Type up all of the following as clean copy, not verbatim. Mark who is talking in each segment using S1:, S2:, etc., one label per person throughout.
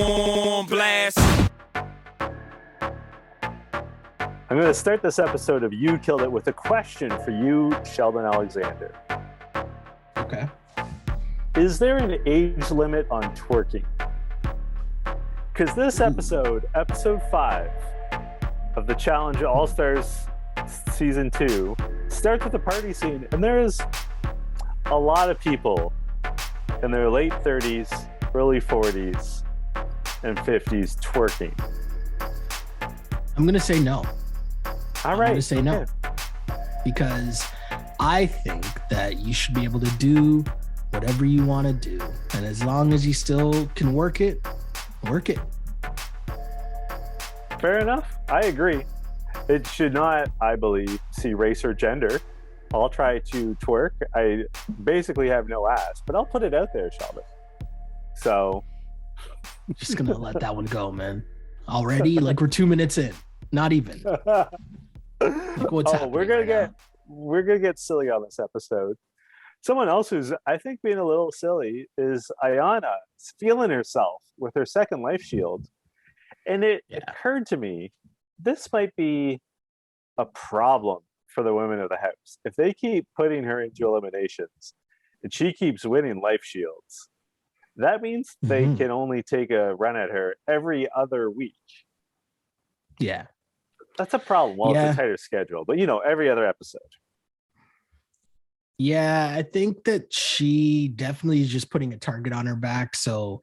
S1: on blast.
S2: I'm going to start this episode of You Killed It with a question for you, Sheldon Alexander.
S3: Okay.
S2: Is there an age limit on twerking? Because this episode 5 of the Challenge All-Stars Season 2, starts with a party scene, and there's a lot of people in their late 30s, early 40s, and 50s twerking.
S3: I'm going to say no.
S2: All right.
S3: I'm going to say no. Because I think that you should be able to do whatever you want to do. And as long as you still can work it, work it.
S2: Fair enough. I agree. It should not, I believe, see race or gender. I'll try to twerk. I basically have no ass, but I'll put it out there, Sheldon. So.
S3: Just going to let that one go, man. Already? Like we're 2 minutes in. Not even. Like what's happening
S2: we're gonna get silly on this episode. Someone else who's, I think, being a little silly is Ayana. Feeling herself with her second life shield. And it occurred to me, this might be a problem for the women of the house. If they keep putting her into eliminations and she keeps winning life shields, that means they can only take a run at her every other week.
S3: Yeah.
S2: That's a problem. Well, it's a tighter schedule, but every other episode.
S3: Yeah, I think that she definitely is just putting a target on her back. So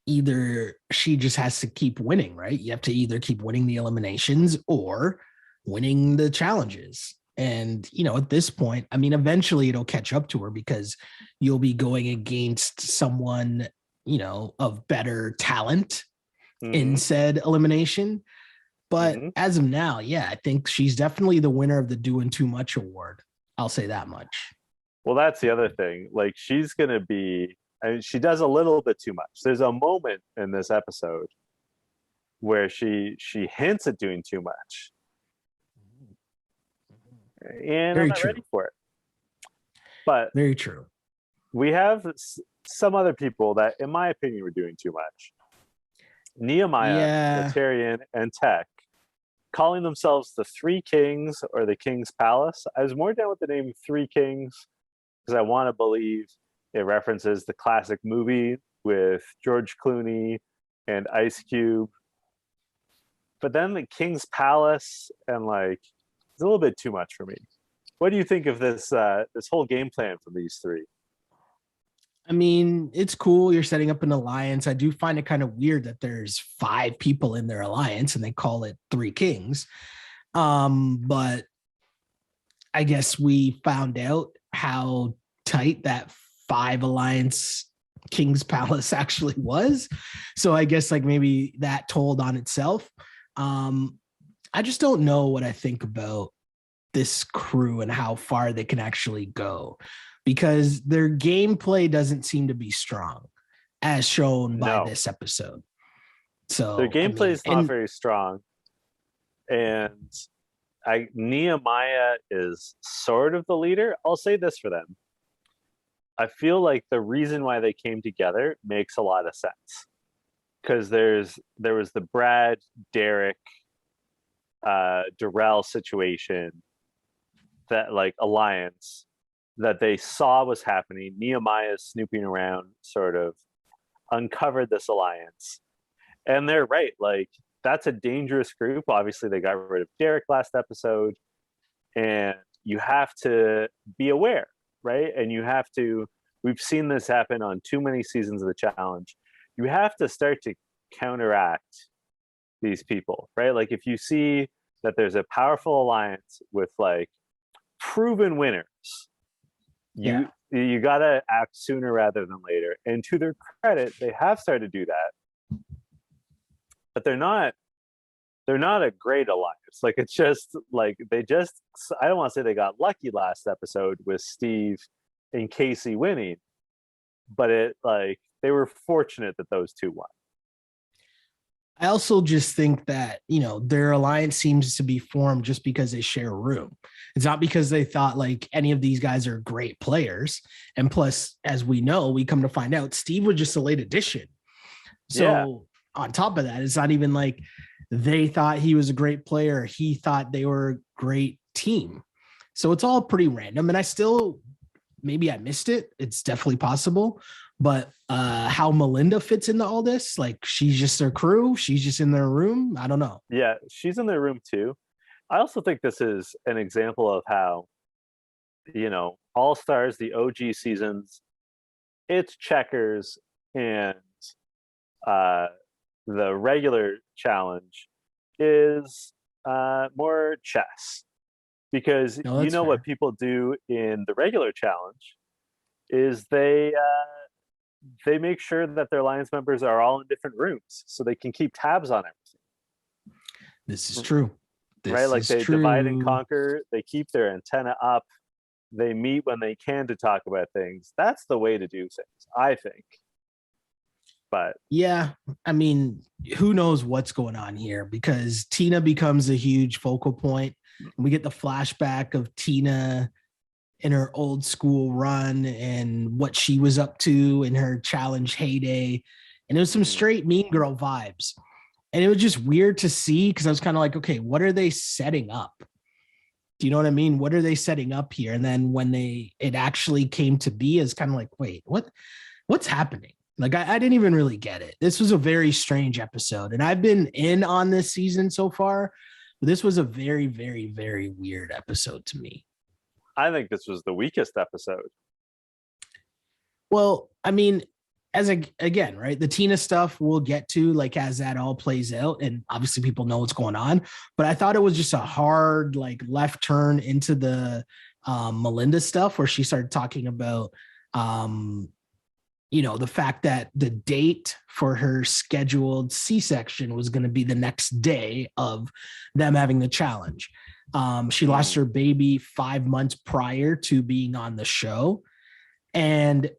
S3: either she just has to keep winning, right? You have to either keep winning the eliminations or winning the challenges. And, at this point, I mean, eventually it'll catch up to her because you'll be going against someone, of better talent in said elimination. But as of now, I think she's definitely the winner of the Doing Too Much award. I'll say that much.
S2: Well, that's the other thing. Like, she's going to be, she does a little bit too much. There's a moment in this episode where she hints at doing too much. And I'm not ready for it. But
S3: very true.
S2: We have some other people that, in my opinion, were doing too much. Nehemiah, Natarian, and Tech, calling themselves the Three Kings or the King's Palace. I was more down with the name Three Kings because I want to believe it references the classic movie with George Clooney and Ice Cube. But then the King's Palace and it's a little bit too much for me. What do you think of this whole game plan from these three?
S3: I mean, it's cool. You're setting up an alliance. I do find it kind of weird that there's 5 people in their alliance and they call it Three Kings. But I guess we found out how tight that 5 alliance King's Palace actually was. So I guess maybe that told on itself. I just don't know what I think about this crew and how far they can actually go, because their gameplay doesn't seem to be strong as shown by this episode. So
S2: their gameplay is not very strong. And Nehemiah is sort of the leader. I'll say this for them. I feel like the reason why they came together makes a lot of sense. Because there was the Brad, Derek, Darrell situation, that alliance that they saw was happening. Nehemiah snooping around sort of uncovered this alliance. And they're right. That's a dangerous group. Obviously, they got rid of Derek last episode. And you have to be aware, right? And we've seen this happen on too many seasons of the challenge. You have to start to counteract these people, right? If you see that there's a powerful alliance with proven winners, you got to act sooner rather than later. And to their credit, they have started to do that, but they're not a great alliance. It's just I don't want to say they got lucky last episode with Steve and Casey winning, but they were fortunate that those two won.
S3: I also just think that, their alliance seems to be formed just because they share a room. It's not because they thought any of these guys are great players. And plus, as we know, we come to find out Steve was just a late addition. So on top of that, it's not even like they thought he was a great player. He thought they were a great team. So it's all pretty random. And I still, maybe I missed it. It's definitely possible. But how Melinda fits into all this, like she's just their crew. She's just in their room. I don't know.
S2: Yeah, she's in their room too. I also think this is an example of how, All Stars, the OG seasons, it's checkers, and the regular challenge is more chess. Because
S3: No, that's
S2: what
S3: fair.
S2: people do in the regular challenge is they make sure that their alliance members are all in different rooms so they can keep tabs on
S3: This is
S2: everything.
S3: true.
S2: Right?
S3: This
S2: Like
S3: is
S2: they divide and
S3: true.
S2: conquer, they keep their antenna up, they meet when they can to talk about things. That's the way to do things, I think. But
S3: Yeah, I mean, who knows what's going on here because Tina becomes a huge focal point. We get the flashback of Tina in her old school run and what she was up to in her challenge heyday. And it was some straight Mean Girl vibes. And it was just weird to see because I was kind of like, okay, what are they setting up? Do you know what I mean? What are they setting up here? And then when it actually came to be, is kind of like, wait, what's happening? Like I didn't even really get it. This was a very strange episode, and I've been in on this season so far. But this was a very, very, very weird episode to me.
S2: I think this was the weakest episode.
S3: Well, I mean, again, right? The Tina stuff we'll get to like as that all plays out, and obviously people know what's going on. But I thought it was just a hard like left turn into the Melinda stuff where she started talking about the fact that the date for her scheduled C-section was going to be the next day of them having the challenge. She lost her baby 5 months prior to being on the show. And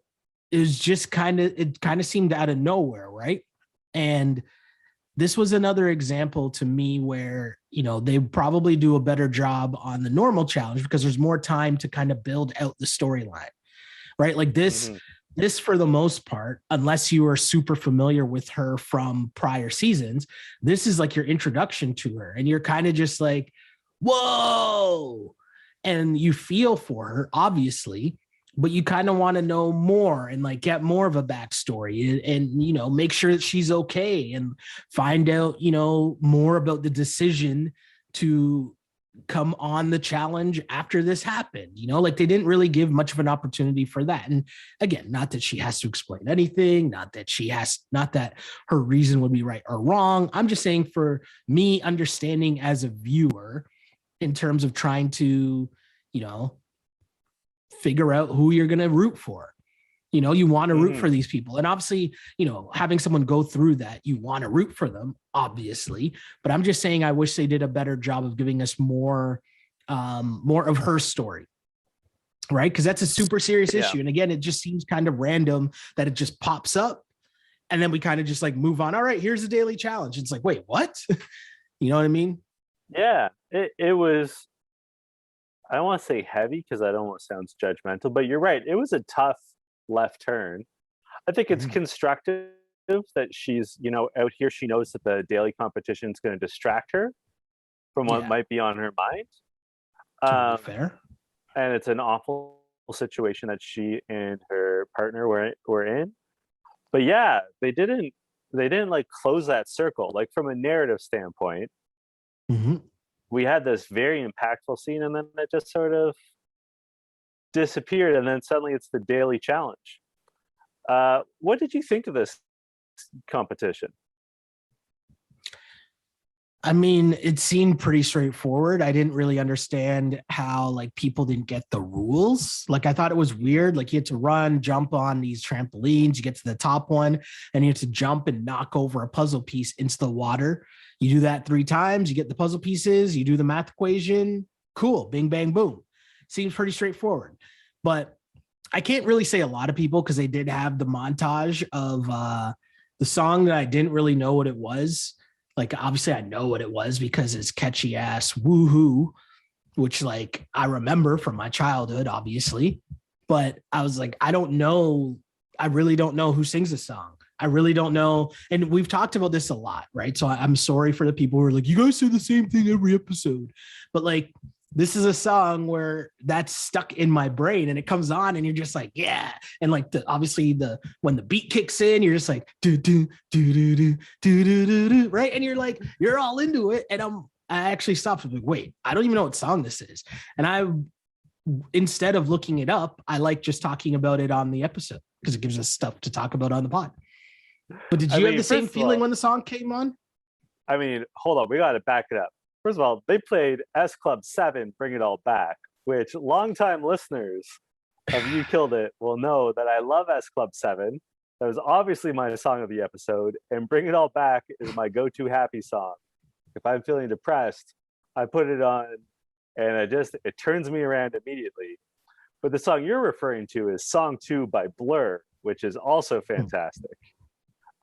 S3: it was just it kind of seemed out of nowhere, right? And this was another example to me where, they probably do a better job on the normal challenge because there's more time to kind of build out the storyline, right? Like this for the most part, unless you are super familiar with her from prior seasons, this is like your introduction to her. And you're kind of just like, whoa. And you feel for her, obviously, but you kind of want to know more and like get more of a backstory and make sure that she's okay and find out, more about the decision to come on the challenge after this happened. Like they didn't really give much of an opportunity for that. And again, not that she has to explain anything, not that her reason would be right or wrong. I'm just saying for me understanding as a viewer in terms of trying to, figure out who you're going to root for. You want to root for these people. And obviously, having someone go through that, you want to root for them, obviously. But I'm just saying I wish they did a better job of giving us more of her story. Right? Because that's a super serious issue. And again, it just seems kind of random that it just pops up. And then we kind of just like move on. All right, here's the daily challenge. It's like, wait, what? You know what I mean?
S2: Yeah, it was, I don't want to say heavy because that almost sounds judgmental, but you're right. It was a tough left turn. I think it's constructive that she's, out here. She knows that the daily competition is going to distract her from what might be on her mind.
S3: Totally fair.
S2: And it's an awful situation that she and her partner were in. But yeah, they didn't like close that circle. Like from a narrative standpoint, we had this very impactful scene, and then it just sort of disappeared, and then suddenly it's the daily challenge. What did you think of this competition?
S3: I mean, it seemed pretty straightforward. I didn't really understand how like people didn't get the rules. Like I thought it was weird. Like you had to run, jump on these trampolines, you get to the top one, and you have to jump and knock over a puzzle piece into the water. You do that 3 times, you get the puzzle pieces, you do the math equation. Cool. Bing, bang, boom. Seems pretty straightforward. But I can't really say a lot of people because they did have the montage of the song that I didn't really know what it was. Like, obviously I know what it was because it's catchy ass woohoo, which like I remember from my childhood, obviously. But I was like, I don't know. I really don't know who sings this song. I really don't know. And we've talked about this a lot, right? So I'm sorry for the people who are like, you guys say the same thing every episode. But like, this is a song where that's stuck in my brain and it comes on and you're just like, yeah. And like obviously when the beat kicks in, you're just like, do, do, do, do, do, do, do, do, do, right? And you're like, you're all into it. And I actually stopped and like, wait, I don't even know what song this is. And instead of looking it up, I like just talking about it on the episode because it gives us stuff to talk about on the pod. But did you have the same feeling when the song came on?
S2: I mean, hold on, we got to back it up. First of all, they played S Club 7, Bring It All Back, which longtime listeners of You Killed It will know that I love S Club 7. That was obviously my song of the episode, and Bring It All Back is my go-to happy song. If I'm feeling depressed, I put it on, and it turns me around immediately. But the song you're referring to is Song 2 by Blur, which is also fantastic.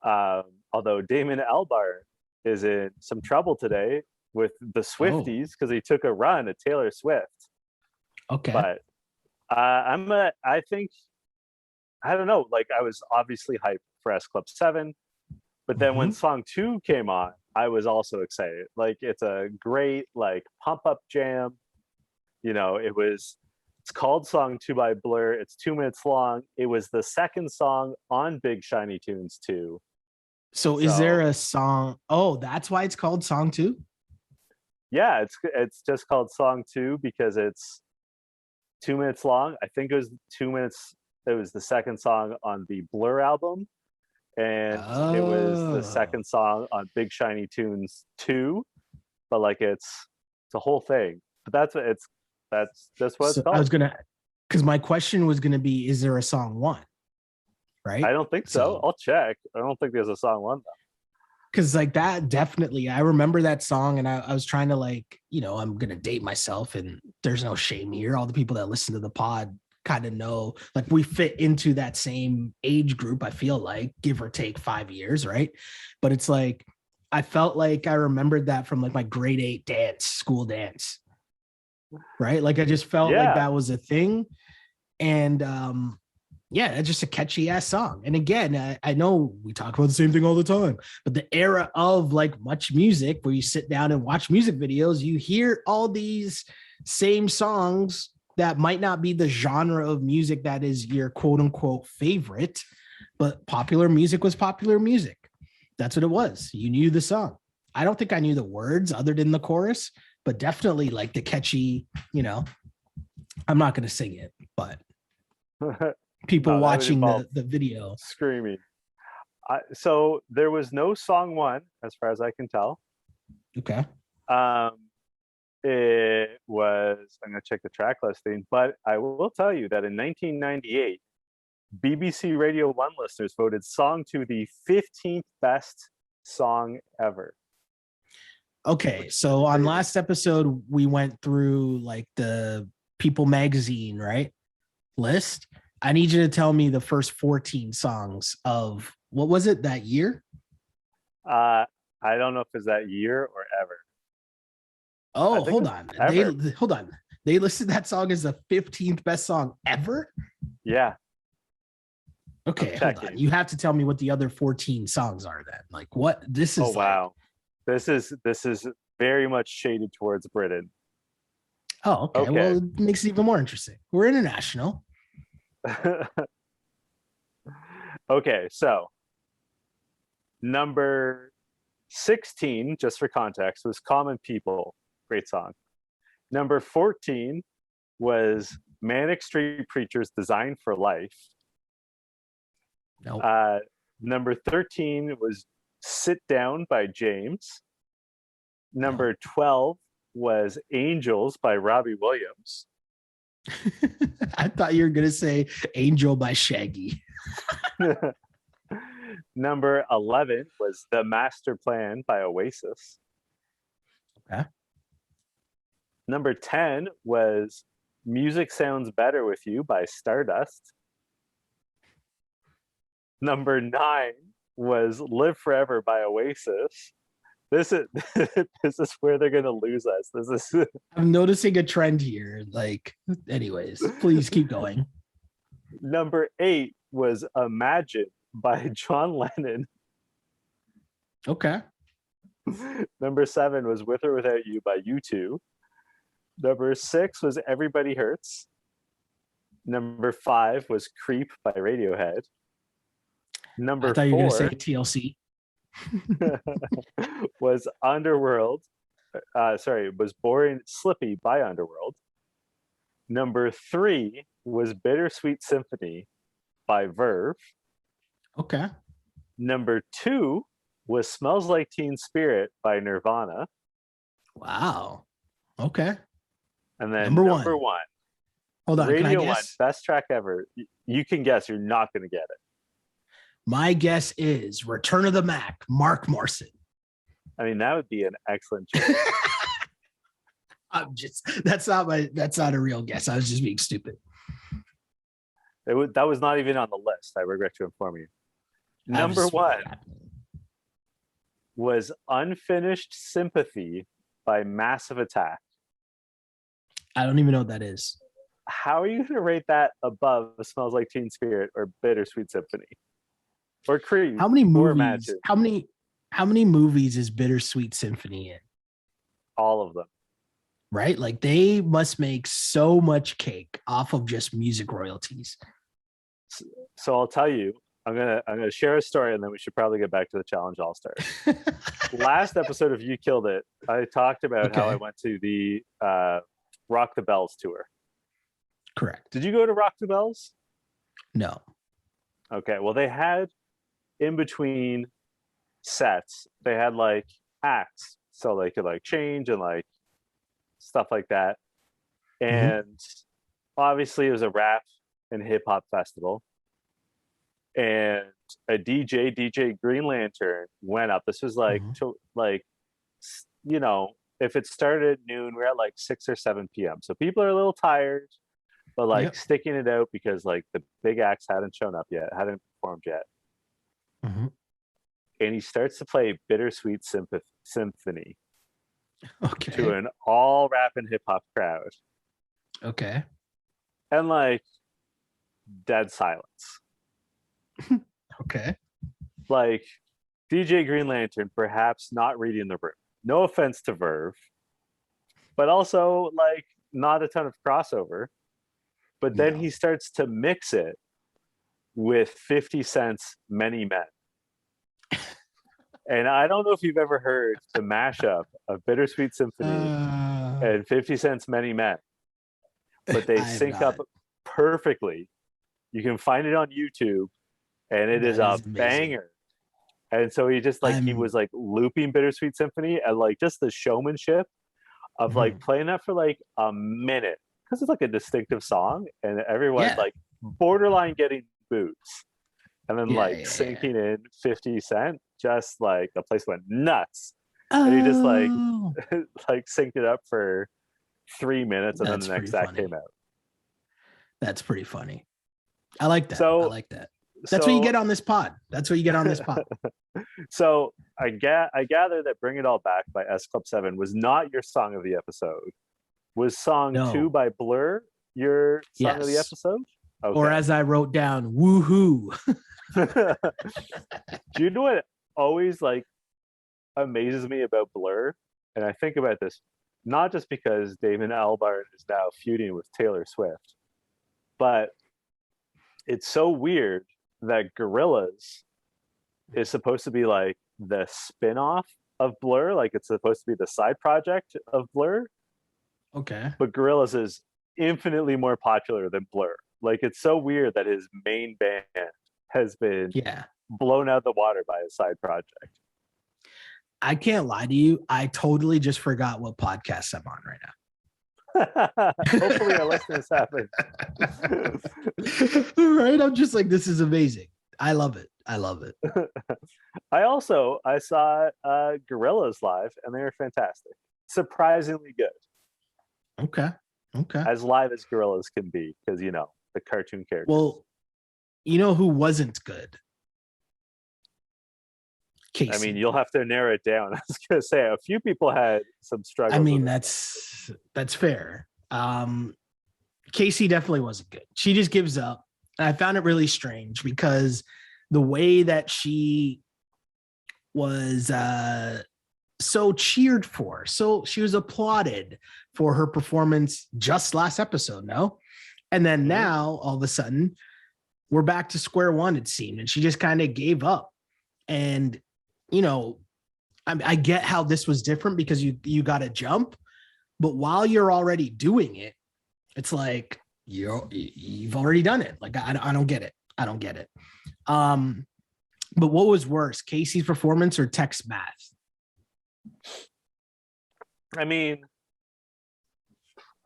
S2: Although Damon Albarn is in some trouble today with the Swifties because he took a run at Taylor Swift.
S3: Okay.
S2: But I think, I don't know, like I was obviously hyped for S Club 7, but then when Song 2 came on, I was also excited. Like it's a great like pump up jam. You know, it's called Song 2 by Blur. It's 2 minutes long. It was the second song on Big Shiny Tunes 2.
S3: So is there a song? Oh, that's why it's called Song 2?
S2: Yeah, it's just called Song 2 because it's 2 minutes long. I think it was 2 minutes. It was the second song on the Blur album, and it was the second song on Big Shiny Tunes 2. But like it's a whole thing. But that's what it's called.
S3: I was because my question was gonna be, is there a song 1? Right?
S2: I don't think so. I'll check. I don't think there's a song 1 though.
S3: Because like that definitely, I remember that song and I was trying to like, I'm gonna date myself and there's no shame here. All the people that listen to the pod kind of know, like we fit into that same age group, I feel like, give or take 5 years, right? But it's like I felt like I remembered that from like my grade 8 school dance, right? Like I just felt like that was a thing. And yeah, it's just a catchy ass song. And again, I know we talk about the same thing all the time, but the era of like Much Music, where you sit down and watch music videos, you hear all these same songs that might not be the genre of music that is your quote unquote favorite, but popular music was popular music. That's what it was. You knew the song. I don't think I knew the words other than the chorus, but definitely like the catchy, I'm not going to sing it, but people watching the video
S2: screaming. So there was no song 1 as far as I can tell.
S3: Okay.
S2: It was, I'm going to check the track listing, but I will tell you that in 1998, BBC Radio 1 listeners voted Song 2 the 15th best song ever.
S3: Okay, so on last episode, we went through like the People magazine, right? List. I need you to tell me the first 14 songs of, what was it, that year?
S2: I don't know if it's that year or ever.
S3: Oh, hold on. Hold on. They listed that song as the 15th best song ever?
S2: Yeah.
S3: Okay, hold on. You have to tell me what the other 14 songs are then. Like what this is.
S2: Oh, wow. This is very much shaded towards Britain.
S3: Oh, okay. Well, it makes it even more interesting. We're international.
S2: Okay, so number 16, just for context, was Common People. Great song. Number 14 was Manic Street Preachers' Design for Life.
S3: Nope.
S2: Number 13 was Sit Down by James. Number 12 was Angels by Robbie Williams.
S3: I thought you were going to say Angel by Shaggy.
S2: Number 11 was The Master Plan by Oasis.
S3: Okay.
S2: Number 10 was Music Sounds Better With You by Stardust. Number 9 was Live Forever by Oasis. This is where they're gonna lose us.
S3: I'm noticing a trend here. Like, anyways, please keep going.
S2: Number 8 was Imagine by John Lennon.
S3: Okay.
S2: Number 7 was With or Without You by U2. Number 6 was Everybody Hurts. Number 5 was Creep by Radiohead. Number
S3: I thought you were going to
S2: 4
S3: say TLC.
S2: was Underworld. Was Boring Slippy by Underworld. Number 3 was Bittersweet Symphony by Verve.
S3: Okay.
S2: Number 2 was Smells Like Teen Spirit by Nirvana.
S3: Wow. Okay.
S2: And then
S3: number one. Hold on.
S2: Radio
S3: can I
S2: 1,
S3: guess?
S2: best track ever. You can guess. You're not going to get it.
S3: My guess is Return of the Mac, Mark Morrison.
S2: I mean, that would be an excellent choice.
S3: That's not a real guess. I was just being stupid.
S2: That was not even on the list. I regret to inform you. Number 1 was Unfinished Sympathy by Massive Attack.
S3: I don't even know what that is.
S2: How are you going to rate that above Smells Like Teen Spirit or Bittersweet Symphony? Or Creed?
S3: How many movies? How many movies is Bittersweet Symphony in?
S2: All of them.
S3: Right? Like they must make so much cake off of just music royalties.
S2: So I'll tell you, I'm gonna share a story, and then we should probably get back to the Challenge All Stars. Last episode of You Killed It, I talked about how I went to the Rock the Bells tour.
S3: Correct.
S2: Did you go to Rock the Bells?
S3: No.
S2: Okay. Well, they had in between sets, they had like acts, so they could like change and like stuff like that. And obviously, it was a rap and hip hop festival. And a DJ Green Lantern, went up. This was like, if it started at noon, we're at like 6 or 7 p.m. So people are a little tired, but like sticking it out because like the big acts hadn't shown up yet, hadn't performed yet. And he starts to play Bittersweet Symphony to an all rap and hip hop crowd.
S3: Okay.
S2: And like dead silence.
S3: Okay.
S2: Like DJ Green Lantern perhaps not reading the room. No offense to Verve, but also like not a ton of crossover. But then he starts to mix it with 50 Cent's Many Men. And I don't know if you've ever heard the mashup of Bittersweet Symphony and 50 Cent's Many Men, but they sync up perfectly. You can find it on YouTube, and it is a banger. And so he just like he was like looping Bittersweet Symphony, and like just the showmanship of like playing that for like a minute, because it's like a distinctive song, and everyone's like borderline getting boots, and then sinking in 50 Cent, just like the place went nuts. And he just like like synced it up for 3 minutes, and then the next act came out.
S3: That's pretty funny. I like that. I like that. That's what you get on this pod.
S2: So I gather that Bring It All Back by S Club 7 was not your song of the episode. Was song 2 by Blur your song of the episode? Okay.
S3: Or as I wrote down, woohoo.
S2: Do you know what always like amazes me about Blur? And I think about this not just because Damon Albarn is now feuding with Taylor Swift, but it's so weird that Gorillaz is supposed to be like the spin-off of Blur, like it's supposed to be the side project of Blur.
S3: Okay.
S2: But Gorillaz is infinitely more popular than Blur. Like it's so weird that his main band has been blown out of the water by a side project.
S3: I can't lie to you. I totally just forgot what podcast I'm on right now.
S2: Hopefully our listeners haven't.
S3: Right? I'm just like, this is amazing. I love it.
S2: I saw Gorillaz live, and they were fantastic. Surprisingly good.
S3: Okay.
S2: As live as Gorillaz can be, because the cartoon characters.
S3: Well, you know who wasn't good? Casey.
S2: I mean, you'll have to narrow it down. I was gonna say a few people had some struggles.
S3: I mean, that's fair. Casey definitely wasn't good. She just gives up. And I found it really strange because the way that she was so cheered for. So she was applauded for her performance just last episode, no? And then now all of a sudden we're back to square one, it seemed, and she just kind of gave up. And, you know, I get how this was different because you got to jump, but while you're already doing it, it's like you've already done it. Like I don't get it. I don't get it. But what was worse, Casey's performance or Tech's math?
S2: I mean,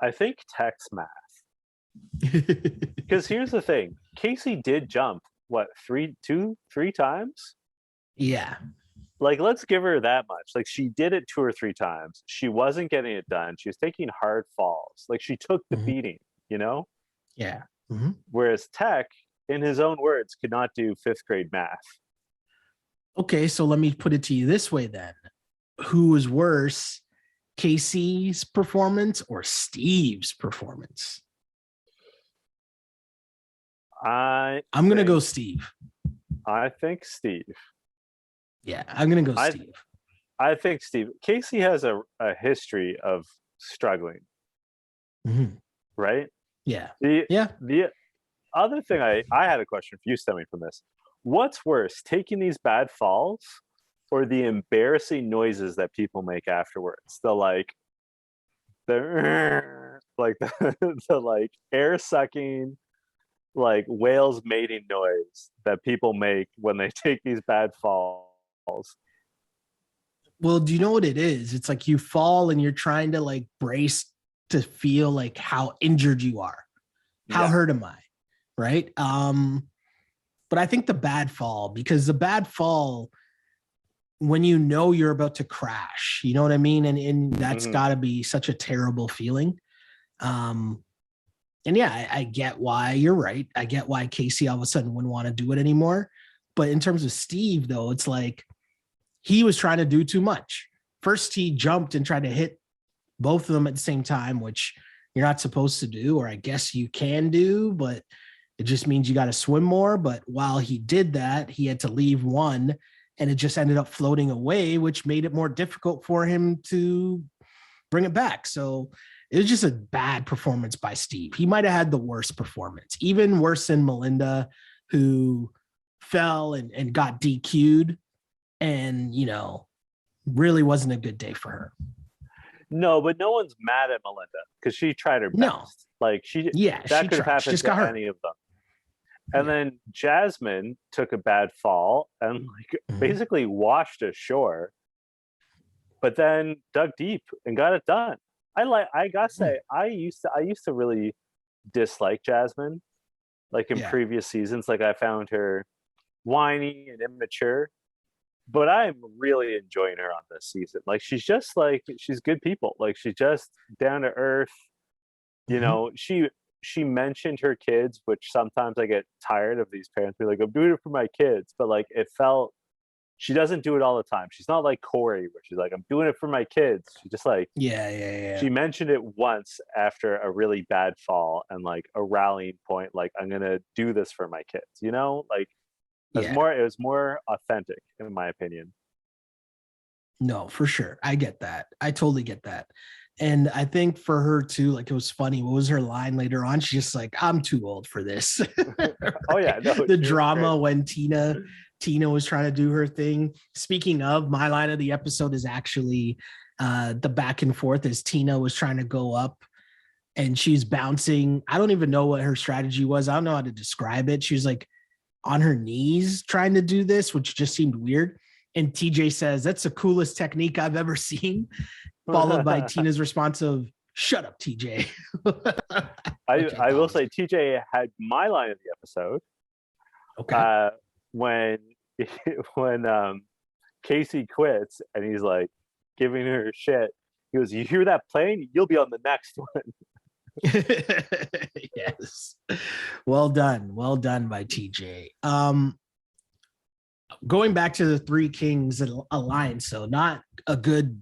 S2: I think Tech's math. Because here's the thing. Casey did jump, what, three times?
S3: Yeah.
S2: Like, let's give her that much. Like, she did it 2 or 3 times. She wasn't getting it done. She was taking hard falls. Like, she took the beating, you know?
S3: Yeah.
S2: Whereas Tech, in his own words, could not do 5th grade math.
S3: Okay, so let me put it to you this way then. Who was worse, Casey's performance or Steve's performance? I'm going to go Steve.
S2: I think Steve.
S3: Yeah, I'm going to go Steve.
S2: I think Steve. Casey has a history of struggling. Right?
S3: Yeah.
S2: The other thing I had a question for you stemming from this. What's worse, taking these bad falls or the embarrassing noises that people make afterwards? The air sucking, like whales mating noise that people make when they take these bad falls.
S3: Well, do you know what it is? It's like you fall and you're trying to like brace to feel like how injured you are. How hurt am I? Right? But I think the bad fall, because the bad fall, when you know you're about to crash, you know what I mean? And that's got to be such a terrible feeling. And yeah, I get why you're right. I get why Casey all of a sudden wouldn't want to do it anymore. But in terms of Steve, though, it's like he was trying to do too much. First, he jumped and tried to hit both of them at the same time, which you're not supposed to do, or I guess you can do, but it just means you got to swim more. But while he did that, he had to leave one and it just ended up floating away, which made it more difficult for him to bring it back. So it was just a bad performance by Steve. He might have had the worst performance, even worse than Melinda, who fell and got DQ'd and, you know, really wasn't a good day for her.
S2: No, but no one's mad at Melinda because she tried her best.
S3: No.
S2: Like that could have happened to any of them. And then Jasmine took a bad fall and basically washed ashore, but then dug deep and got it done. I gotta say, I used to really dislike Jasmine, like in previous seasons. Like I found her whiny and immature, but I'm really enjoying her on this season. Like she's good people. Like she's just down to earth. You know, she mentioned her kids, which sometimes I get tired of these parents being like, I'm doing it for my kids. But like it felt, she doesn't do it all the time. She's not like Corey, where she's like, I'm doing it for my kids. She just like, she mentioned it once after a really bad fall and like a rallying point, like, I'm going to do this for my kids, you know, like it was more authentic in my opinion.
S3: No, for sure. I get that. I totally get that. And I think for her too, like it was funny. What was her line later on? She's just like, I'm too old for this.
S2: Oh yeah. No,
S3: the drama when Tina was trying to do her thing. Speaking of, my line of the episode is actually the back and forth as Tina was trying to go up and she's bouncing. I don't even know what her strategy was. I don't know how to describe it. She was like on her knees trying to do this, which just seemed weird. And TJ says, that's the coolest technique I've ever seen. Followed by Tina's response of, shut up, TJ.
S2: I will say TJ had my line of the episode.
S3: Okay.
S2: When Casey quits and he's like giving her shit. He goes, you hear that plane? You'll be on the next one.
S3: Yes. Well done by TJ. Going back to the Three Kings Alliance, so not a good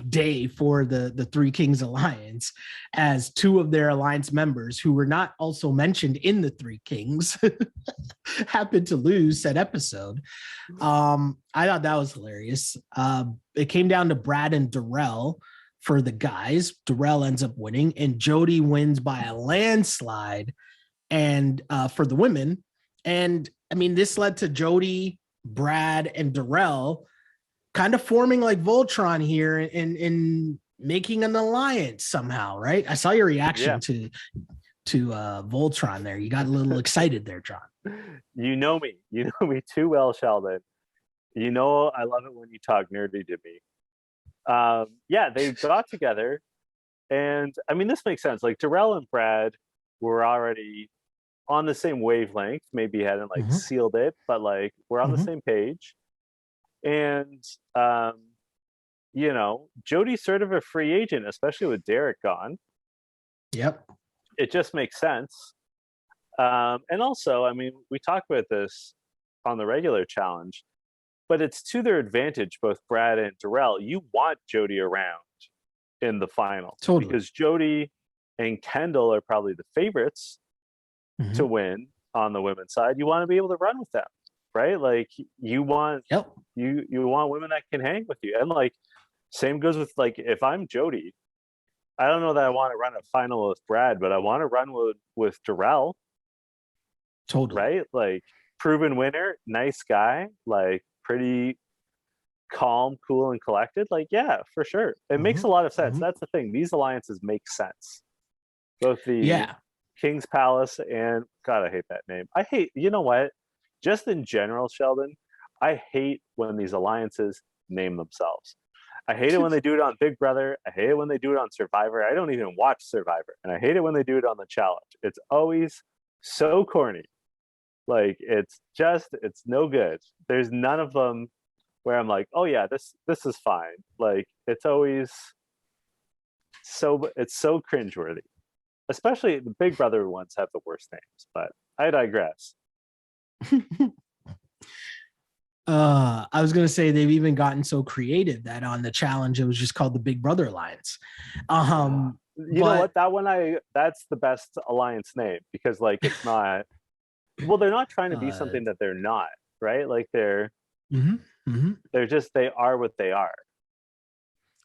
S3: day for the Three Kings Alliance, as two of their alliance members who were not also mentioned in the Three Kings happened to lose said episode. I thought that was hilarious. It came down to Brad and Darrell for the guys. Darrell ends up winning, and Jody wins by a landslide. And for the women, and I mean, this led to Jody, Brad, and Darrell kind of forming like Voltron here and making an alliance somehow, right? I saw your reaction to Voltron there. You got a little excited there, John.
S2: You know me too well, Sheldon. You know I love it when you talk nerdy to me. Yeah, they got together, and I mean, this makes sense. Like, Darrell and Brad were already on the same wavelength. Maybe hadn't like sealed it, but like we're on the same page. And you know, Jody's sort of a free agent, especially with Derek gone.
S3: Yep.
S2: It just makes sense. And also, I mean, we talked about this on the regular challenge, but it's to their advantage, both Brad and Darrell. You want Jody around in the final.
S3: Totally.
S2: Because Jody and Kendall are probably the favorites to win on the women's side. You want to be able to run with them, right? Like, you want you want women that can hang with you. And like, same goes with, like, if I'm Jody, I don't know that I want to run a final with Brad, but I want to run with Darrell.
S3: Totally.
S2: Right? Like, proven winner, nice guy, like pretty calm, cool, and collected. Like, yeah, for sure. It makes a lot of sense. That's the thing. These alliances make sense. Both the King's Palace and, God, I hate that name. You know what? Just in general, Sheldon, I hate when these alliances name themselves. I hate it when they do it on Big Brother. I hate it when they do it on Survivor. I don't even watch Survivor. And I hate it when they do it on the challenge. It's always so corny. Like, it's no good. There's none of them where I'm like, oh yeah, this is fine. Like, it's always it's so cringeworthy. Especially the Big Brother ones have the worst names, but I digress.
S3: I was gonna say they've even gotten so creative that on the challenge it was just called the Big Brother Alliance.
S2: You know what? That one that's the best alliance name, because like, it's not. Well, they're not trying to be something that they're not, right? Like, they're just, they are what they are,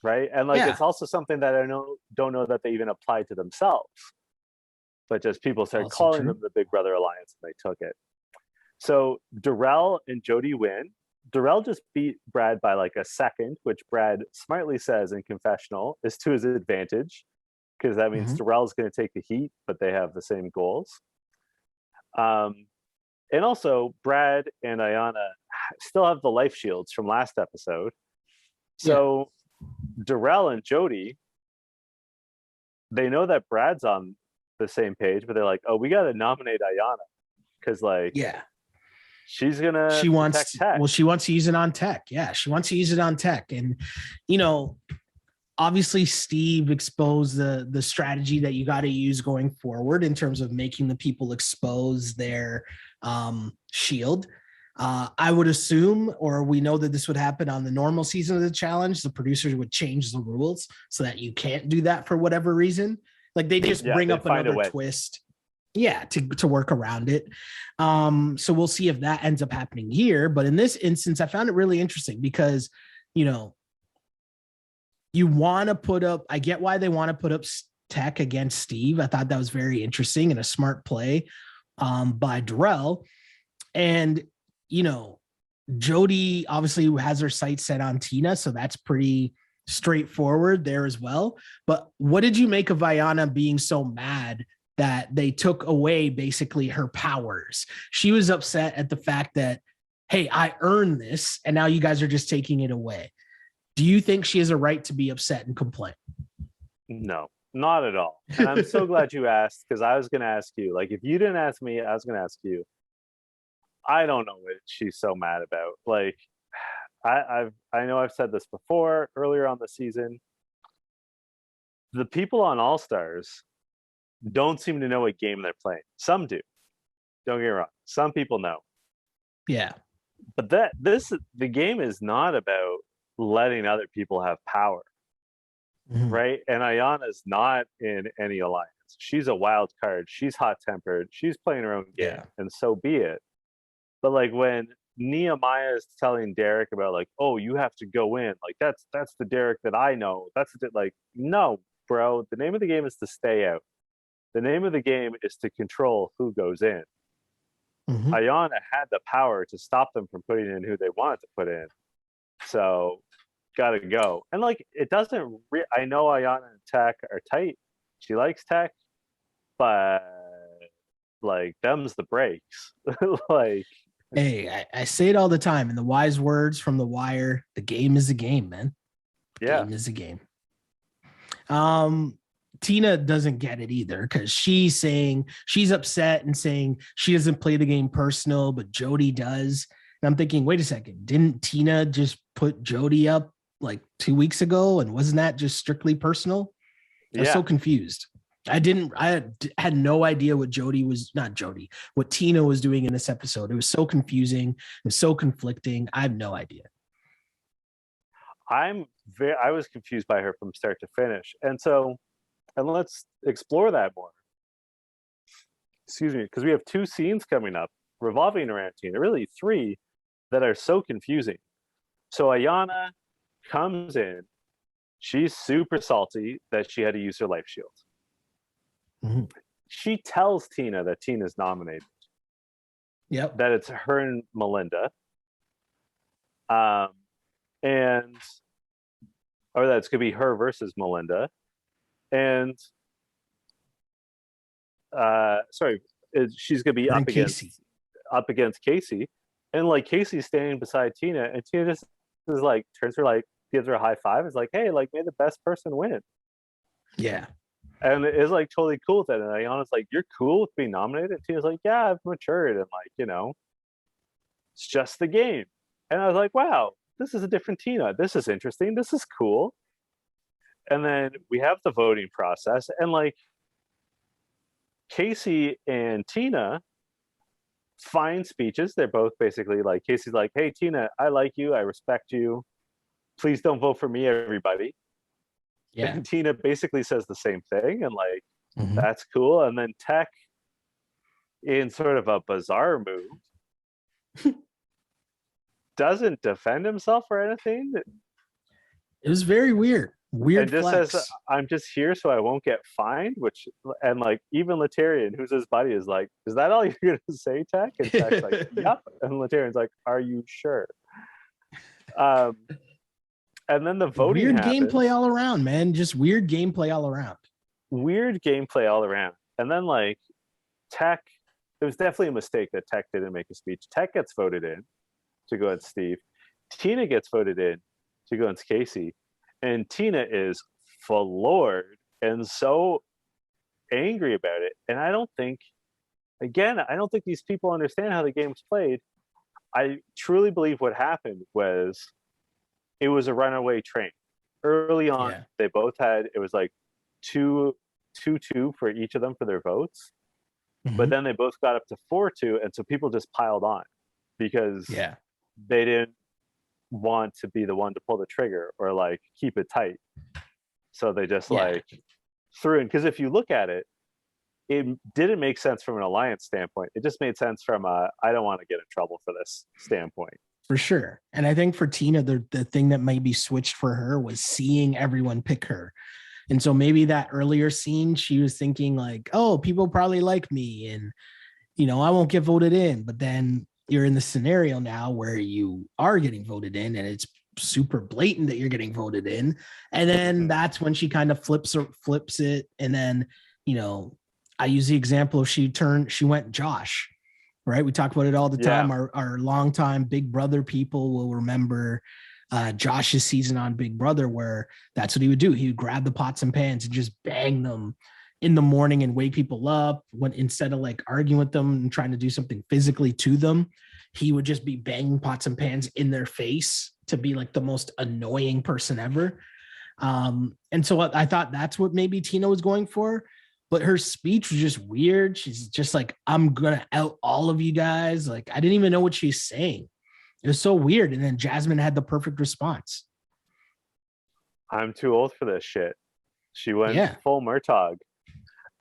S2: right? And like, it's also something that I don't know that they even applied to themselves, but just people started calling them the Big Brother Alliance, and they took it. So Darrell and Jody win. Darrell just beat Brad by like a second, which Brad smartly says in confessional is to his advantage, because that means Darrell's going to take the heat, but they have the same goals. And also, Brad and Ayanna still have the life shields from last episode. So Darrell and Jody, they know that Brad's on the same page, but they're like, oh, we got to nominate Ayanna, because like, she wants Tech.
S3: Well, she wants to use it on Tech. Yeah, she wants to use it on Tech. And, you know, obviously Steve exposed the strategy that you got to use going forward in terms of making the people expose their shield. I would assume, or we know that this would happen on the normal season of the challenge. The producers would change the rules so that you can't do that for whatever reason. Like, they just bring up another twist. To work around it. So we'll see if that ends up happening here. But in this instance, I found it really interesting because, you know, you want to put up, I get why they want to put up Tech against Steve. I thought that was very interesting and a smart play by Darrell. And, you know, Jody obviously has her sights set on Tina, so that's pretty straightforward there as well. But what did you make of Ayanna being so mad that they took away basically her powers? She was upset at the fact that, hey, I earned this, and now you guys are just taking it away. Do you think she has a right to be upset and complain?
S2: No, not at all. And I'm so glad you asked, because I was going to ask you. Like, if you didn't ask me, I was going to ask you. I don't know what she's so mad about. Like, I know I've said this before earlier on the season. The people on All Stars don't seem to know what game they're playing. Some do. Don't get me wrong. Some people know.
S3: Yeah.
S2: But the game is not about letting other people have power. right? And Ayana's not in any alliance. She's a wild card. She's hot tempered. She's playing her own game, and so be it. But like when Nehemiah is telling Derek about like, oh, you have to go in, like that's the Derek that I know. That's like, no, bro. The name of the game is to stay out. The name of the game is to control who goes in. Ayana had the power to stop them from putting in who they wanted to put in. So gotta go. And like it doesn't I know Ayana and Tech are tight. She likes Tech, but like them's the breaks. Like
S3: hey, I say it all the time in the wise words from The Wire, the game is a game, man. The game is a game. Tina doesn't get it either because she's saying she's upset and saying she doesn't play the game personal, but Jody does. And I'm thinking, wait a second, didn't Tina just put Jody up like 2 weeks ago? And wasn't that just strictly personal? I was so confused. I had no idea what what Tina was doing in this episode. It was so confusing. It was so conflicting. I have no idea.
S2: I was confused by her from start to finish. And let's explore that more. Excuse me, because we have 2 scenes coming up revolving around Tina, really 3 that are so confusing. So Ayana comes in, she's super salty that she had to use her life shield. She tells Tina that Tina's nominated.
S3: Yep.
S2: That it's her and Melinda. Or that it's gonna be her versus Melinda. And she's gonna be up against Casey, and like Casey's standing beside Tina, and Tina just is like turns her like gives her a high five. It's like, hey, like may the best person win.
S3: Yeah.
S2: And it's like totally cool with that. And Ayana's like, you're cool with being nominated. And Tina's like, yeah, I've matured, and like it's just the game. And I was like, wow, this is a different Tina. This is interesting. This is cool. And then we have the voting process, and like Casey and Tina find speeches. They're both basically like, Casey's like, hey, Tina, I like you. I respect you. Please don't vote for me, everybody. Yeah. And Tina basically says the same thing, and like, that's cool. And then Tech, in sort of a bizarre move, doesn't defend himself or anything.
S3: It was very weird. Weird.
S2: And just says, I'm just here so I won't get fined, and like even Laterian, who's his buddy, is like, is that all you're gonna say, Tech? And Tech's like, yep. And Laterian's like, are you sure? And then the voting
S3: weird
S2: happens.
S3: Gameplay all around, man. Just weird gameplay all around.
S2: Weird gameplay all around. And then like Tech, it was definitely a mistake that Tech didn't make a speech. Tech gets voted in to go against Steve. Tina gets voted in to go against Casey. And Tina is floored and so angry about it. And I don't think these people understand how the game's played. I truly believe what happened was it was a runaway train. Early on, They both had, it was like 2-2 for each of them for their votes. But then they both got up to 4-2. And so people just piled on because they didn't want to be the one to pull the trigger or like keep it tight, so they just like threw in. Because if you look at it, it didn't make sense from an alliance standpoint. It just made sense from a I don't want to get in trouble for this standpoint,
S3: for sure. And I think for Tina, the thing that maybe switched for her was seeing everyone pick her. And so maybe that earlier scene, she was thinking like, oh, people probably like me and I won't get voted in. But then you're in the scenario now where you are getting voted in, and it's super blatant that you're getting voted in. And then that's when she kind of flips it. And then, I use the example of she went Josh, right? We talk about it all the time. Our longtime Big Brother people will remember Josh's season on Big Brother, where that's what he would do. He would grab the pots and pans and just bang them in the morning and wake people up. When instead of like arguing with them and trying to do something physically to them, he would just be banging pots and pans in their face to be like the most annoying person ever. And so I thought that's what maybe Tina was going for, but her speech was just weird. She's just like, I'm going to out all of you guys. Like, I didn't even know what she's saying. It was so weird. And then Jasmine had the perfect response.
S2: I'm too old for this shit. She went
S3: Yeah.
S2: full Murtaugh.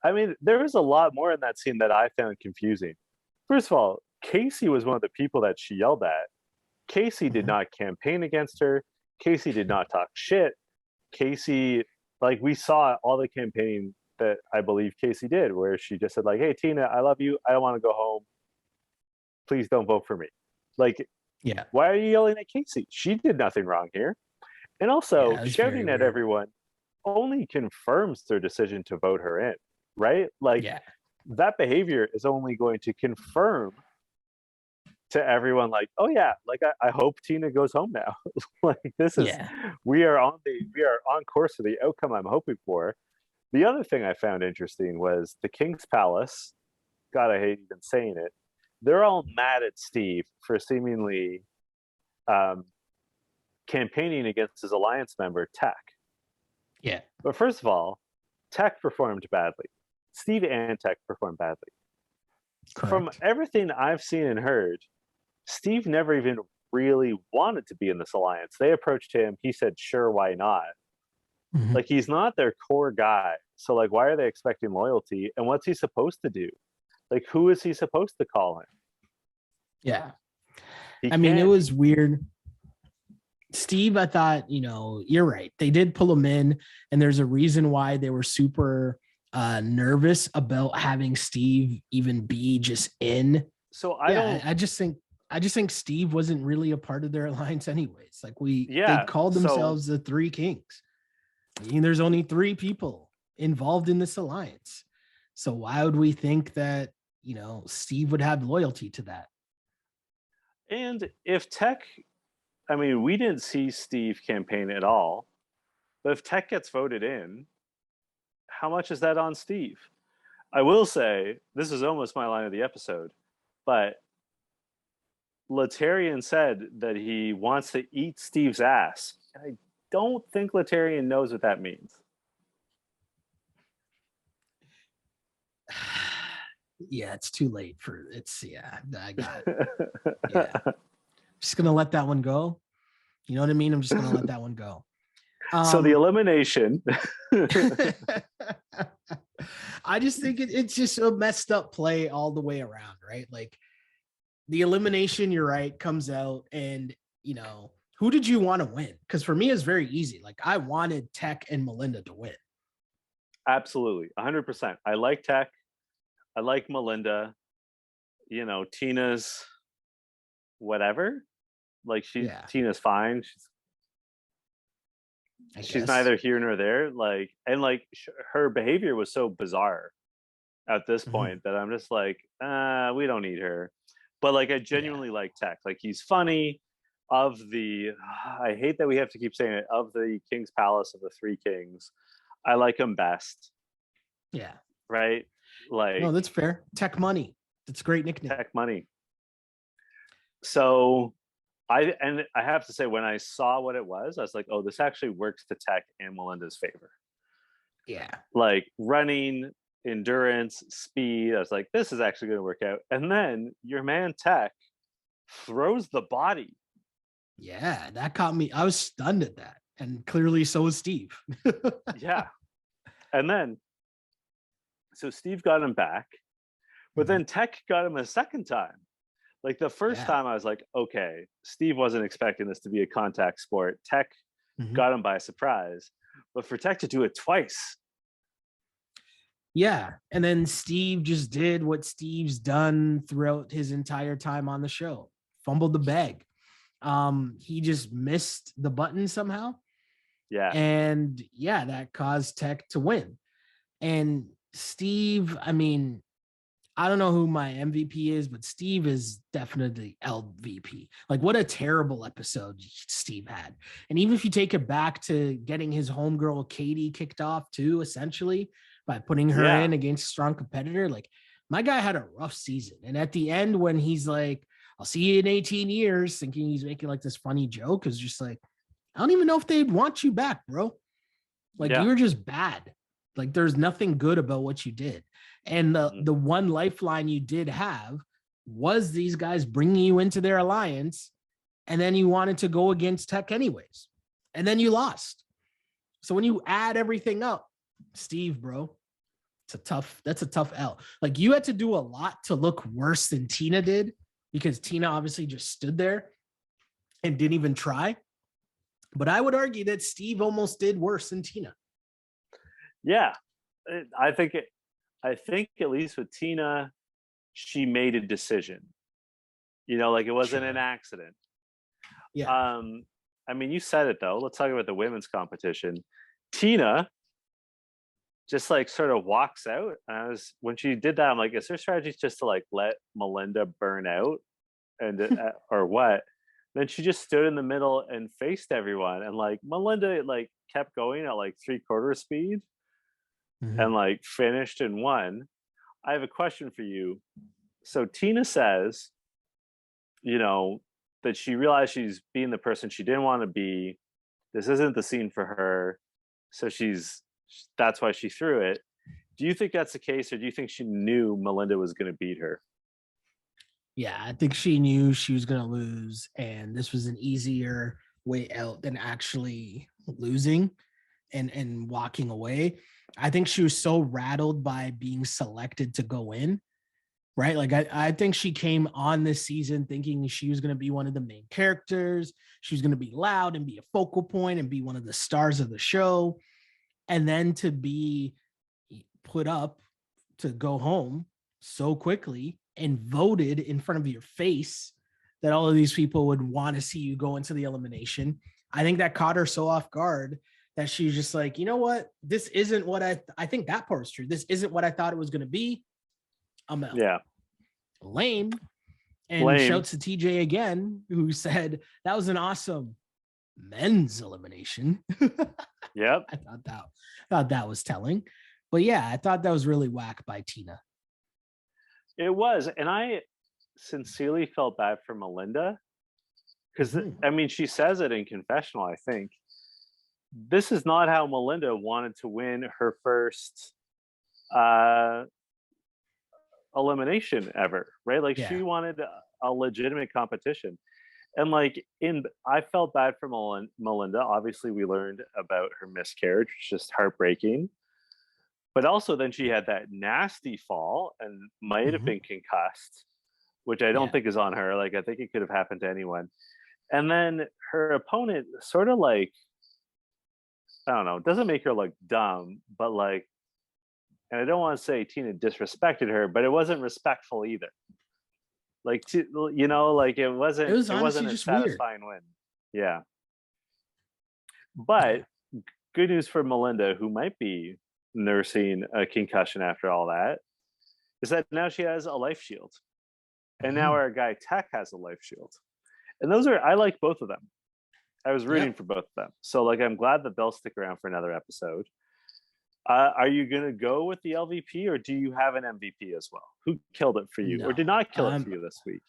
S2: I mean, there was a lot more in that scene that I found confusing. First of all, Casey was one of the people that she yelled at. Casey did
S3: Mhm.
S2: not campaign against her. Casey did not talk shit. Casey, like, we saw all the campaigning that I believe Casey did, where she just said, like, hey, Tina, I love you. I don't want to go home. Please don't vote for me. Like,
S3: Yeah.
S2: why are you yelling at Casey? She did nothing wrong here. And also,
S3: Yeah. It was very
S2: shouting at
S3: weird.
S2: everyone only confirms their decision to vote her in, right? Like,
S3: Yeah.
S2: that behavior is only going to confirm to everyone, like, oh yeah, like I hope Tina goes home now. Like, this is,
S3: Yeah.
S2: we are on course for the outcome I'm hoping for. The other thing I found interesting was the King's Palace. God, I hate even saying it. They're all mad at Steve for seemingly um, campaigning against his alliance member Tech.
S3: Yeah.
S2: But first of all, Tech performed badly. Steve and Tech performed badly. From
S3: Correct.
S2: everything I've seen and heard, Steve never even really wanted to be in this alliance. They approached him. He said, sure, why not?
S3: Mhm.
S2: Like, he's not their core guy. So, like, why are they expecting loyalty? And what's he supposed to do? Like, who is he supposed to call in?
S3: Yeah.
S2: He
S3: I mean, it
S2: can't.
S3: was weird. Steve, I thought, you're right. They did pull him in, and there's a reason why they were super nervous about having Steve even be just in.
S2: So I
S3: Yeah,
S2: don't.
S3: I just think Steve wasn't really a part of their alliance anyways. Like they
S2: Yeah.
S3: called
S2: So
S3: themselves the Three Kings. I mean, there's only three people involved in this alliance. So why would we think that, Steve would have loyalty to that?
S2: and if Tech, I mean, we didn't see Steve campaign at all. But if Tech gets voted in, how much is that on Steve? I will say this is almost my line of the episode, but Latarian said that he wants to eat Steve's ass. I don't think Latarian knows what that means.
S3: Yeah, it's too late for it's. Yeah, I got it. Yeah, just gonna let that one go. You know what I mean? I'm just gonna let that one go.
S2: So the
S3: Um,
S2: elimination.
S3: I just think it's just a messed up play all the way around, right? Like the elimination, you're right, comes out, and who did you want to win? Because for me, it's very easy. Like I wanted Tech and Melinda to win.
S2: Absolutely, 100%. I like Tech. I like Melinda. Tina's whatever. Like,
S3: Yeah,
S2: Tina's fine.
S3: I
S2: She's
S3: guess.
S2: neither here nor there. Like, and like her behavior was so bizarre at this
S3: Mhm.
S2: point that I'm just like, we don't need her. But like, I
S3: Yeah,
S2: genuinely like Tech. Like, he's funny. Of the, I hate that we have to keep saying it. Of the King's Palace of the Three Kings, I like him best.
S3: yeah.
S2: Right?
S3: No,
S2: Like,
S3: that's fair. Tech Money. That's a great nickname.
S2: Tech money. So I have to say, when I saw what it was, I was like, oh, this actually works to Tech and Melinda's favor.
S3: Yeah,
S2: Like, running, endurance, speed. I was like, this is actually going to work out. And then your man Tech throws the body.
S3: yeah. That caught me. I was stunned at that, and clearly so was Steve.
S2: Yeah. And then, so Steve got him back, but
S3: Mhm.
S2: then Tech got him a second time. Like, the first
S3: Yeah.
S2: time, I was like, okay, Steve wasn't expecting this to be a contact sport. Tech
S3: Mhm.
S2: got him by surprise. But for Tech to do it twice,
S3: Yeah. And then Steve just did what Steve's done throughout his entire time on the show. Fumbled the bag. He just missed the button somehow.
S2: yeah,
S3: And yeah, that caused Tech to win. And Steve, I mean, I don't know who my MVP is, but Steve is definitely LVP. Like, what a terrible episode Steve had. And even if you take it back to getting his homegirl Katie kicked off too, essentially by putting her
S2: yeah,
S3: in against a strong competitor, like my guy had a rough season. And at the end, when he's like, I'll see you in 18 years, thinking he's making like this funny joke, is just like, I don't even know if they'd want you back, bro. Like
S2: yeah.
S3: you were just bad. Like there's nothing good about what you did. And the
S2: Mhm.
S3: the one lifeline you did have was these guys bringing you into their alliance, and then you wanted to go against Tech anyways, and then you lost. So when you add everything up, Steve, bro, that's a tough L. Like, you had to do a lot to look worse than Tina did, because Tina obviously just stood there and didn't even try. But I would argue that Steve almost did worse than Tina.
S2: Yeah, I think at least with Tina, she made a decision. Like it wasn't an accident.
S3: Yeah.
S2: I mean, you said it though. Let's talk about the women's competition. Tina just like sort of walks out. And when she did that, I'm like, is her strategy just to like let Melinda burn out and or what? Then she just stood in the middle and faced everyone, and like Melinda like kept going at like 3/4 speed and like finished and won. I have a question for you. So Tina says, that she realized she's being the person she didn't want to be. This isn't the scene for her. So that's why she threw it. Do you think that's the case, or do you think she knew Melinda was going to beat her?
S3: Yeah, I think she knew she was going to lose, and this was an easier way out than actually losing and walking away. I think she was so rattled by being selected to go in, right? Like, I think she came on this season thinking she was going to be one of the main characters. She was going to be loud and be a focal point and be one of the stars of the show. And then to be put up to go home so quickly and voted in front of your face that all of these people would want to see you go into the elimination. I think that caught her so off guard that she's just like, you know what? This isn't what I think that part is true. This isn't what I thought it was going to be. I'm out.
S2: Yeah.
S3: Lame. And shouts to TJ again, who said that was an awesome men's elimination.
S2: Yep.
S3: I thought that was telling. But yeah, I thought that was really whack by Tina.
S2: It was. And I sincerely felt bad for Melinda because, I mean, she says it in confessional, I think. This is not how Melinda wanted to win her first elimination ever, right? Like, she wanted a legitimate competition. And like I felt bad for Melinda. Obviously, we learned about her miscarriage, which is just heartbreaking. But also, then she had that nasty fall and might have been concussed, which I don't think is on her. Like, I think it could have happened to anyone. And then her opponent sort of like, I don't know, doesn't make her look dumb, but like, and I don't want to say Tina disrespected her, but it wasn't respectful either. Like, like it wasn't a satisfying win. Yeah. But good news for Melinda, who might be nursing a concussion after all that, is that now she has a life shield. And now our guy Tech has a life shield. And I like both of them. I was rooting for both of them. So like, I'm glad that they'll stick around for another episode. Are you going to go with the LVP, or do you have an MVP as well? Who killed it for you or did not kill it for you this week?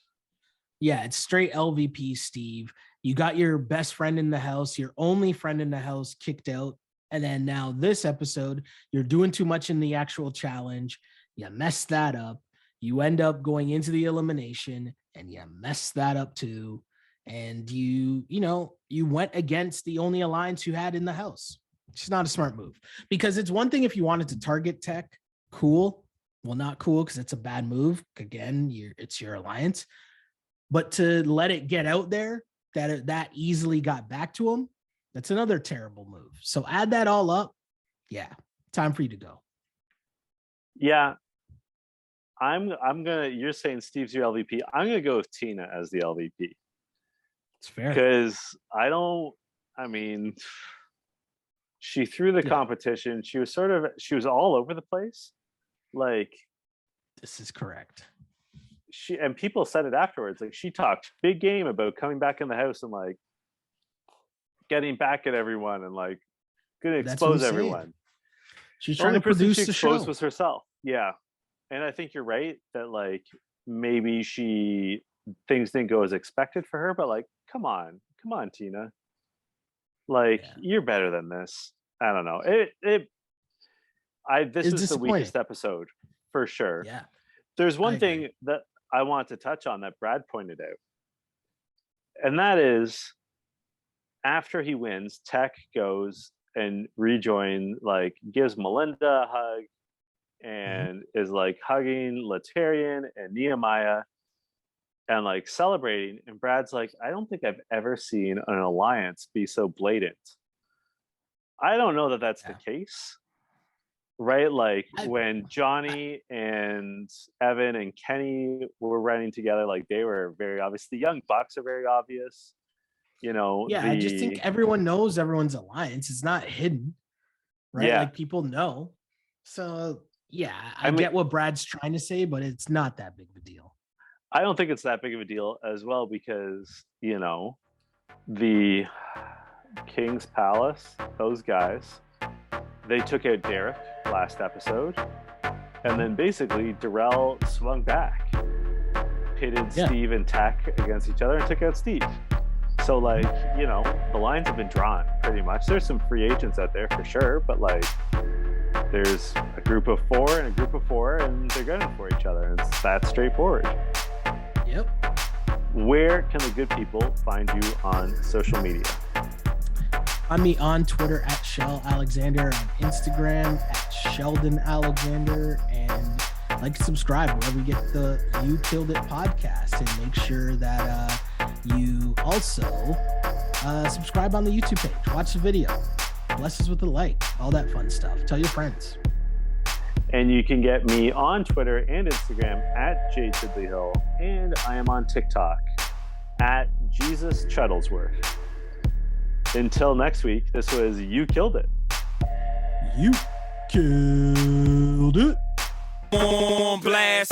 S3: Yeah, it's straight LVP, Steve. You got your best friend in the house, your only friend in the house kicked out. And then now this episode, you're doing too much in the actual challenge. You mess that up. You end up going into the elimination and you mess that up too. And you went against the only alliance you had in the house. It's not a smart move, because it's one thing if you wanted to target Tech, cool. Well, not cool, because it's a bad move. Again, it's your alliance. But to let it get out there that easily got back to him, that's another terrible move. So add that all up. Yeah, time for you to go.
S2: Yeah. You're saying Steve's your LVP. I'm gonna go with Tina as the LVP.
S3: It's fair.
S2: Because she threw the competition. She was all over the place. Like,
S3: this is correct.
S2: And people said it afterwards. Like, she talked big game about coming back in the house and like getting back at everyone and like gonna expose everyone.
S3: She's trying to produce the show.
S2: Was herself. Yeah. And I think you're right that like maybe things didn't go as expected for her, but like, come on, Tina. Like, you're better than this. I don't know. This is the weakest episode for sure.
S3: Yeah.
S2: There's one thing that I want to touch on that Brad pointed out. And that is, after he wins, Tech goes and rejoin, like gives Melinda a hug and is like hugging Latarian and Nehemiah and like celebrating. And Brad's like, I don't think I've ever seen an alliance be so blatant. I don't know that that's the case, right? Like when Johnny and Evan and Kenny were running together, like they were very obvious. The Young Bucks are very obvious. You know,
S3: I just think everyone knows everyone's alliance. It's not hidden, right? Like people know. So I get what Brad's trying to say, but it's not that big of a deal.
S2: I don't think it's that big of a deal as well because, you know, the King's Palace, those guys, they took out Derek last episode. And then basically Darrell swung back, pitted Steve and Tech against each other and took out Steve. So, like, you know, the lines have been drawn pretty much. There's some free agents out there for sure, but like, there's a group of 4 and a group of 4, and they're gunning for each other. And it's that straightforward.
S3: Yep.
S2: Where can the good people find you on social media?
S3: Find me on Twitter at Shell Alexander, on Instagram at Sheldon Alexander, and like, subscribe wherever you get the You Killed It podcast, and make sure that you also subscribe on the YouTube page, watch the video, bless us with a like, all that fun stuff. Tell your friends.
S2: And you can get me on Twitter and Instagram at J Chidley Hill, and I am on TikTok at Jesus Chuttlesworth. Until next week, this was You Killed It.
S3: You killed it.
S1: On blast.